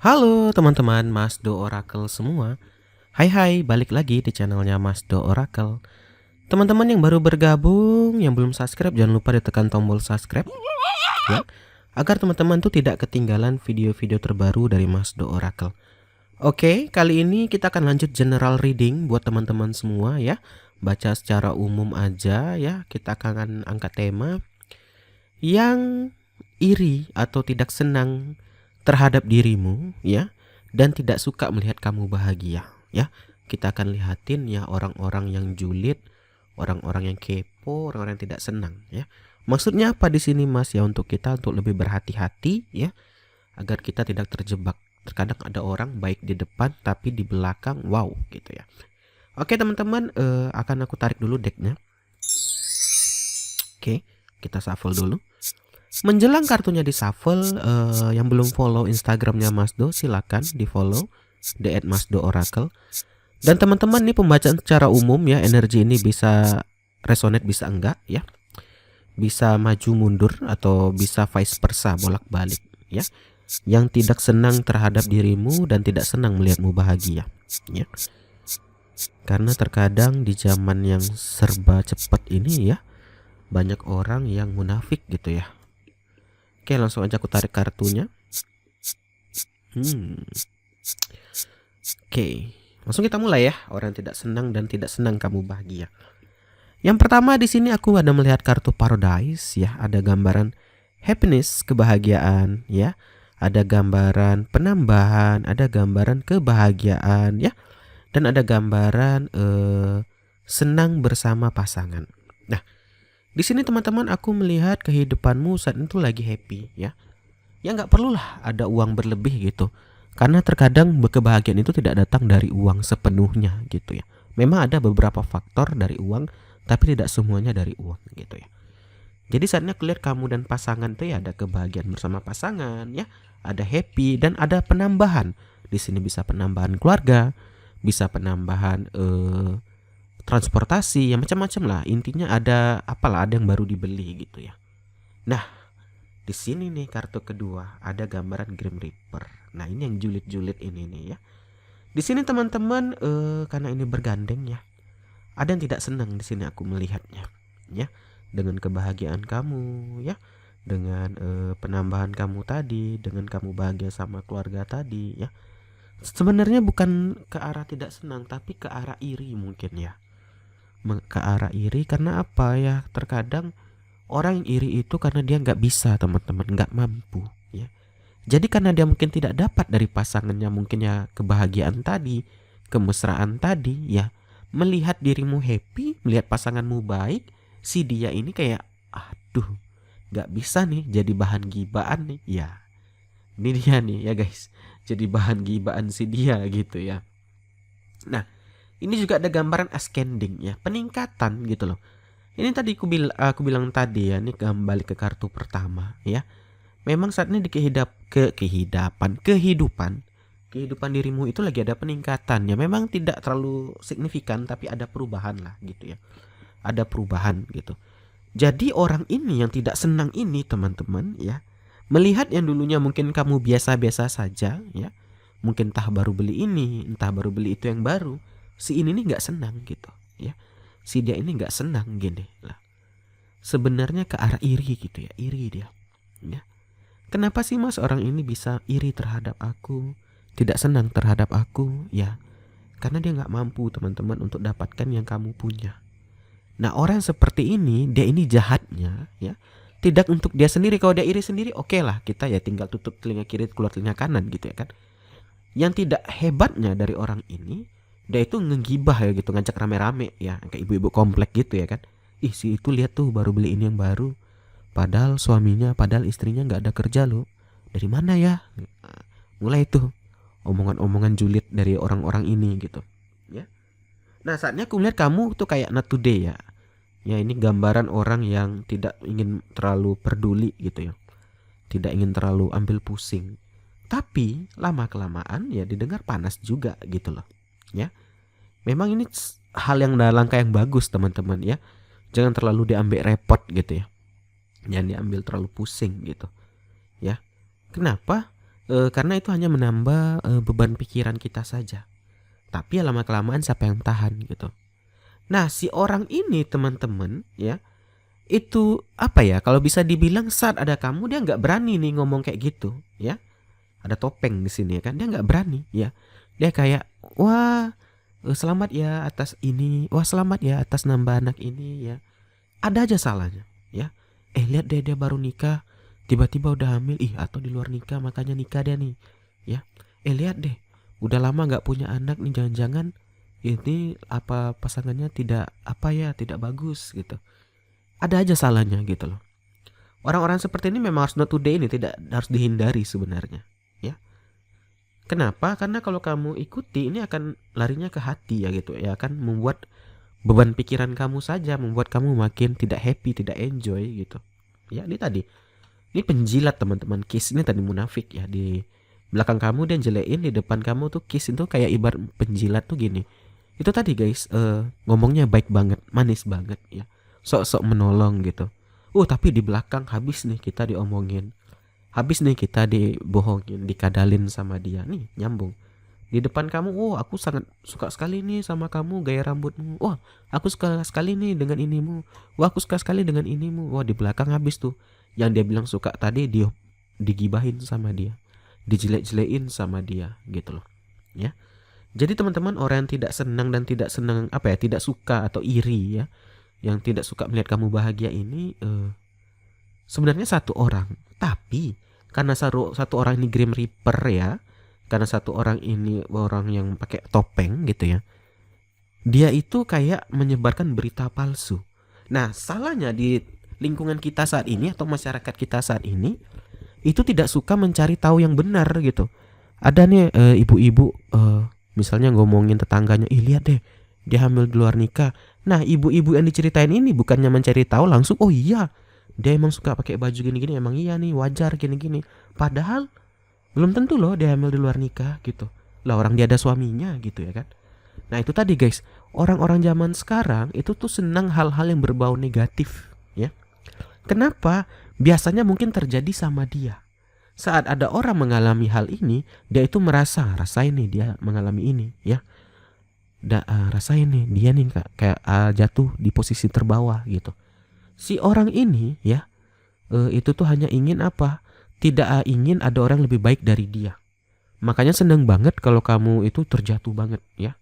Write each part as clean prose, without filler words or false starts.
Halo teman-teman Masdo Oracle semua. Hai hai, balik lagi di channelnya Masdo Oracle. Teman-teman yang baru bergabung, yang belum subscribe, jangan lupa ditekan tombol subscribe ya, agar teman-teman tuh tidak ketinggalan video-video terbaru dari Masdo Oracle. Oke, kali ini kita akan lanjut general reading buat teman-teman semua ya. Baca secara umum aja ya. Kita akan angkat tema yang iri atau tidak senang terhadap dirimu ya, dan tidak suka melihat kamu bahagia ya. Kita akan lihatin ya orang-orang yang julid, orang-orang yang kepo, orang-orang yang tidak senang ya. Maksudnya apa di sini Mas ya? Untuk kita untuk lebih berhati-hati ya, agar kita tidak terjebak. Terkadang ada orang baik di depan tapi di belakang wow gitu ya. Oke teman-teman, akan aku tarik dulu decknya. Oke, kita shuffle dulu. Menjelang kartunya di shuffle, yang belum follow Instagramnya Masdo silakan di follow @masdo_oracle. Dan teman-teman, ini pembacaan secara umum ya, energi ini bisa resonate bisa enggak ya, bisa maju mundur atau bisa vice versa, bolak-balik ya. Yang tidak senang terhadap dirimu dan tidak senang melihatmu bahagia ya. Karena terkadang di zaman yang serba cepat ini ya, banyak orang yang munafik gitu ya. Oke, langsung aja aku tarik kartunya. Oke, langsung kita mulai ya. Orang yang tidak senang dan tidak senang kamu bahagia. Yang pertama di sini aku ada melihat kartu Paradise ya. Ada gambaran happiness, kebahagiaan ya. Ada gambaran penambahan, ada gambaran kebahagiaan ya. Dan ada gambaran senang bersama pasangan. Nah, di sini teman-teman aku melihat kehidupanmu saat itu lagi happy ya. Ya nggak perlulah ada uang berlebih gitu. Karena terkadang kebahagiaan itu tidak datang dari uang sepenuhnya gitu ya. Memang ada beberapa faktor dari uang, tapi tidak semuanya dari uang gitu ya. Jadi saatnya clear kamu dan pasangan tuh ya, ada kebahagiaan bersama pasangan ya, ada happy dan ada penambahan. Di sini bisa penambahan keluarga, bisa penambahan transportasi, ya macam-macam lah. Intinya ada apalah, ada yang baru dibeli gitu ya. Nah, di sini nih kartu kedua ada gambaran Grim Reaper. Nah, ini yang julid-julid ini nih ya. Di sini teman-teman, karena ini bergandeng ya, ada yang tidak senang di sini aku melihatnya ya, dengan kebahagiaan kamu ya, dengan penambahan kamu tadi, dengan kamu bahagia sama keluarga tadi ya. Sebenarnya bukan ke arah tidak senang, tapi ke arah iri mungkin ya. Ke arah iri karena apa ya? Terkadang orang yang iri itu karena dia nggak bisa teman-teman, nggak mampu ya. Jadi karena dia mungkin tidak dapat dari pasangannya, mungkin ya kebahagiaan tadi, kemesraan tadi ya, melihat dirimu happy, melihat pasanganmu baik, si dia ini kayak aduh nggak bisa nih, jadi bahan gibaan nih ya. Ini dia nih ya guys, jadi bahan gibaan si dia gitu ya. Nah, ini juga ada gambaran ascending ya, peningkatan gitu loh. Ini tadi aku bilang tadi ya, ini kembali ke kartu pertama ya. Memang saat ini di kehidupan dirimu itu lagi ada peningkatan ya. Memang tidak terlalu signifikan, tapi ada perubahan lah gitu ya. Ada perubahan gitu. Jadi orang ini yang tidak senang ini teman-teman ya, melihat yang dulunya mungkin kamu biasa-biasa saja ya, mungkin entah baru beli ini, entah baru beli itu yang baru, si ini nih nggak senang gitu ya. Si dia ini nggak senang gini lah. Sebenarnya ke arah iri gitu ya, iri dia ya. Kenapa sih Mas orang ini bisa iri terhadap aku, tidak senang terhadap aku ya? Karena dia nggak mampu teman-teman untuk dapatkan yang kamu punya. Nah, orang seperti ini, dia ini jahatnya ya, tidak untuk dia sendiri. Kalau dia iri sendiri oke lah, kita ya tinggal tutup telinga kiri keluar telinga kanan gitu ya kan. Yang tidak hebatnya dari orang ini, dia itu ngegibah ya gitu, ngajak rame-rame ya, kayak ibu-ibu komplek gitu ya kan. Ih, si itu lihat tuh baru beli ini yang baru, padahal suaminya, padahal istrinya nggak ada kerja loh. Dari mana ya? Nah, mulai tuh omongan-omongan julid dari orang-orang ini gitu ya. Nah, saatnya aku melihat kamu tuh kayak not today ya. Ya, ini gambaran orang yang tidak ingin terlalu peduli gitu ya, tidak ingin terlalu ambil pusing. Tapi lama kelamaan ya didengar panas juga gitu loh ya. Memang ini hal yang langkah yang bagus teman-teman ya. Jangan terlalu diambil repot gitu ya. Jangan diambil terlalu pusing gitu ya. Kenapa? Karena itu hanya menambah beban pikiran kita saja. Tapi ya lama-kelamaan siapa yang tahan gitu. Nah, si orang ini teman-teman ya, itu apa ya, kalau bisa dibilang saat ada kamu dia nggak berani nih ngomong kayak gitu ya. Ada topeng di sini ya kan, dia nggak berani ya. Dia kayak, wah selamat ya atas ini, wah selamat ya atas nambah anak ini ya. Ada aja salahnya ya. Lihat deh dia baru nikah, tiba-tiba udah hamil, atau di luar nikah makanya nikah dia nih ya. Lihat deh, udah lama nggak punya anak nih, jangan-jangan ini apa pasangannya tidak apa ya, tidak bagus gitu. Ada aja salahnya gitu loh. Orang-orang seperti ini memang harus not today, ini tidak harus dihindari sebenarnya ya. Kenapa? Karena kalau kamu ikuti ini akan larinya ke hati ya gitu ya, akan membuat beban pikiran kamu saja, membuat kamu makin tidak happy, tidak enjoy gitu. Ya ini tadi, ini penjilat teman-teman. Kiss ini tadi munafik ya, di belakang kamu dia jelein, di depan kamu tuh kiss itu kayak ibarat penjilat tuh gini. Itu tadi guys, ngomongnya baik banget, manis banget ya, sok-sok menolong gitu. Tapi di belakang habis nih kita diomongin, habis nih kita dibohongin, dikadalin sama dia nih, nyambung. Di depan kamu, aku sangat suka sekali nih sama kamu, gaya rambutmu. Wah, aku suka sekali nih dengan inimu. Wah, aku suka sekali dengan inimu. Wah, di belakang habis tuh yang dia bilang suka tadi digibahin sama dia, dijelek-jelekin sama dia gitu loh ya. Jadi teman-teman, orang yang tidak senang dan tidak senang tidak suka atau iri ya, yang tidak suka melihat kamu bahagia ini sebenarnya satu orang. Tapi karena satu orang ini Grim Reaper ya, karena satu orang ini orang yang pakai topeng gitu ya, dia itu kayak menyebarkan berita palsu. Nah, salahnya di lingkungan kita saat ini atau masyarakat kita saat ini itu tidak suka mencari tahu yang benar gitu. Ada nih ibu-ibu misalnya ngomongin tetangganya, lihat deh dia hamil di luar nikah. Nah, ibu-ibu yang diceritain ini bukannya mencari tahu langsung, oh iya dia emang suka pakai baju gini-gini, emang iya nih wajar gini-gini. Padahal belum tentu loh dia hamil di luar nikah gitu. Lah orang dia ada suaminya gitu ya kan. Nah itu tadi guys, orang-orang zaman sekarang itu tuh senang hal-hal yang berbau negatif ya. Kenapa? Biasanya mungkin terjadi sama dia. Saat ada orang mengalami hal ini, dia itu merasa, rasain nih dia mengalami ini ya. Rasain nih dia nih kayak jatuh di posisi terbawah gitu. Si orang ini ya, itu tuh hanya ingin apa? Tidak ingin ada orang lebih baik dari dia. Makanya seneng banget kalau kamu itu terjatuh banget ya.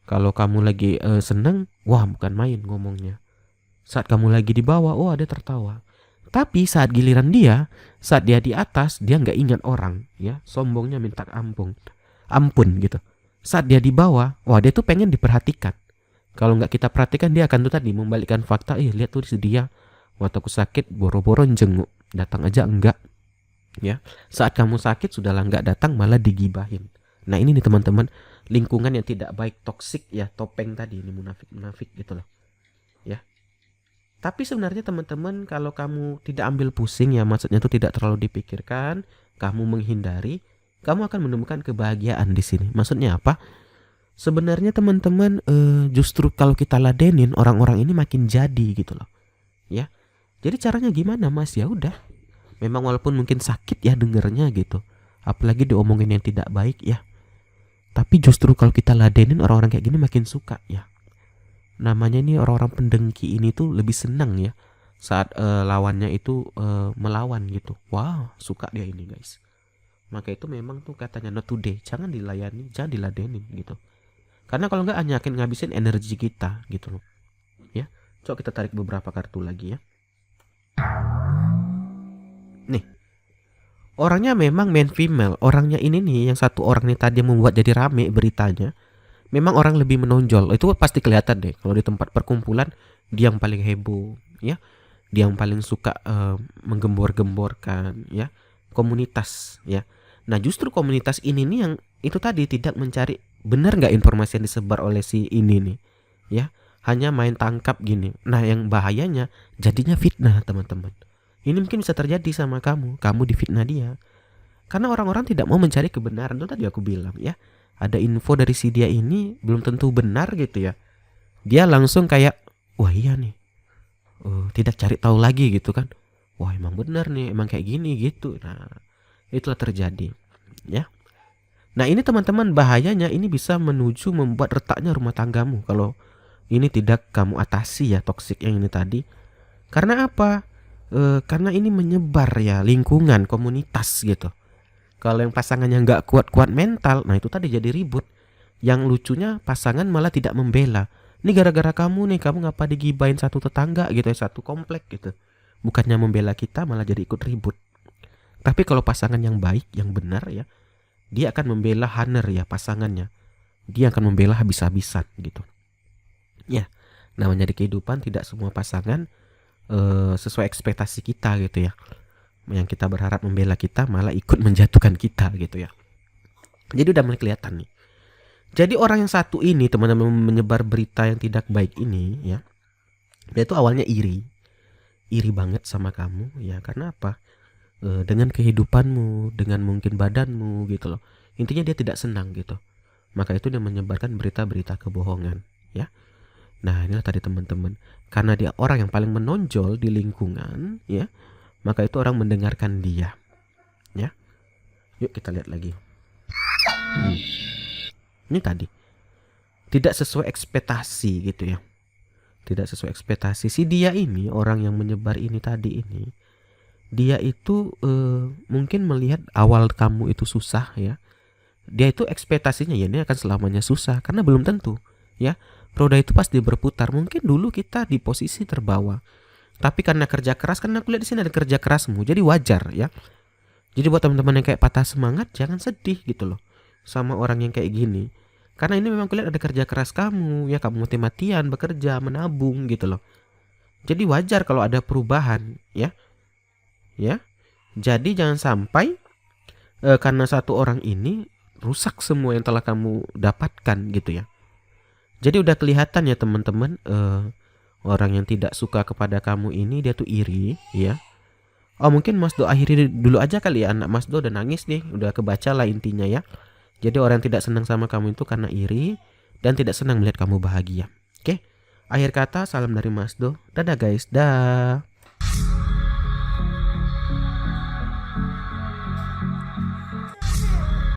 Kalau kamu lagi seneng, wah bukan main ngomongnya. Saat kamu lagi di bawah, dia tertawa. Tapi saat giliran dia, saat dia di atas, dia nggak ingat orang ya, sombongnya minta ampun gitu. Saat dia di bawah, dia tuh pengen diperhatikan. Kalau nggak kita perhatikan, dia akan tuh tadi membalikkan fakta. Lihat tuh dia, waktu aku sakit boro-boro jenguk, datang aja enggak ya. Saat kamu sakit sudahlah nggak datang, malah digibahin. Nah ini nih teman-teman, lingkungan yang tidak baik, toksik ya, topeng tadi ini, munafik gitu loh ya. Tapi sebenarnya teman-teman, kalau kamu tidak ambil pusing ya, maksudnya itu tidak terlalu dipikirkan, kamu menghindari, kamu akan menemukan kebahagiaan di sini. Maksudnya apa? Sebenarnya teman-teman, justru kalau kita ladenin orang-orang ini makin jadi gitu loh ya. Jadi caranya gimana mas? Ya udah, memang walaupun mungkin sakit ya dengernya gitu, apalagi diomongin yang tidak baik ya, tapi justru kalau kita ladenin orang-orang kayak gini makin suka ya. Namanya ini orang-orang pendengki ini tuh lebih senang ya saat lawannya itu melawan gitu. Wah, suka dia ini guys. Maka itu memang tuh katanya not today, jangan dilayani, jangan diladenin gitu. Karena kalau nggak hanya akan ngabisin energi kita gitu loh ya. Coba kita tarik beberapa kartu lagi ya. Nih, orangnya memang main female. Orangnya ini nih, yang satu orang nih tadi yang membuat jadi rame beritanya, memang orang lebih menonjol. Itu pasti kelihatan deh. Kalau di tempat perkumpulan, dia yang paling heboh ya. Dia yang paling suka menggembor-gemborkan ya, komunitas ya. Nah justru komunitas ini nih yang itu tadi tidak mencari benar nggak informasi yang disebar oleh si ini nih ya, hanya main tangkap gini. Nah yang bahayanya jadinya fitnah teman-teman. Ini mungkin bisa terjadi sama kamu difitnah dia. Karena orang-orang tidak mau mencari kebenaran. Itu tadi aku bilang ya, ada info dari si dia ini belum tentu benar gitu ya, dia langsung kayak wah iya nih, tidak cari tahu lagi gitu kan, wah emang benar nih, emang kayak gini gitu. Nah Itulah terjadi, ya. Nah, ini teman-teman bahayanya ini bisa menuju membuat retaknya rumah tanggamu kalau ini tidak kamu atasi ya, toksik yang ini tadi. Karena apa? Karena ini menyebar ya, lingkungan, komunitas gitu. Kalau yang pasangannya nggak kuat-kuat mental, nah itu tadi jadi ribut. Yang lucunya pasangan malah tidak membela. Ini gara-gara kamu nih, kamu ngapa digibain satu tetangga gitu ya, satu komplek gitu. Bukannya membela kita, malah jadi ikut ribut. Tapi kalau pasangan yang baik, yang benar ya, dia akan membela Hunter ya, pasangannya. Dia akan membela habis-habisan gitu. Ya, namanya di kehidupan tidak semua pasangan sesuai ekspektasi kita gitu ya. Yang kita berharap membela kita malah ikut menjatuhkan kita gitu ya. Jadi udah mulai kelihatan nih. Jadi orang yang satu ini teman-teman menyebar berita yang tidak baik ini ya. Dia itu awalnya iri banget sama kamu ya. Karena apa? Dengan kehidupanmu, dengan mungkin badanmu gitu loh. Intinya dia tidak senang gitu. Maka itu dia menyebarkan berita-berita kebohongan ya. Nah, inilah tadi teman-teman. Karena dia orang yang paling menonjol di lingkungan ya, maka itu orang mendengarkan dia ya. Yuk kita lihat lagi. Ini tadi tidak sesuai ekspektasi gitu ya. Tidak sesuai ekspektasi. Si dia ini, orang yang menyebar ini tadi ini, dia itu mungkin melihat awal kamu itu susah ya. Dia itu ekspektasinya ya ini akan selamanya susah, karena belum tentu ya. Roda itu pasti berputar. Mungkin dulu kita di posisi terbawa, tapi karena kerja keras, karena aku lihat di sini ada kerja kerasmu, jadi wajar ya. Jadi buat teman-teman yang kayak patah semangat, jangan sedih gitu loh sama orang yang kayak gini. Karena ini memang kulihat ada kerja keras kamu ya, kamu mati-matian bekerja, menabung gitu loh. Jadi wajar kalau ada perubahan ya. Ya. Jadi jangan sampai karena satu orang ini rusak semua yang telah kamu dapatkan gitu ya. Jadi udah kelihatan ya teman-teman, orang yang tidak suka kepada kamu ini dia tuh iri ya. Oh mungkin Mas Do akhiri dulu aja kali ya, anak Mas Do udah nangis nih, udah kebaca lah intinya ya. Jadi orang yang tidak senang sama kamu itu karena iri dan tidak senang melihat kamu bahagia. Oke, akhir kata salam dari Mas Do. Dadah guys, dah.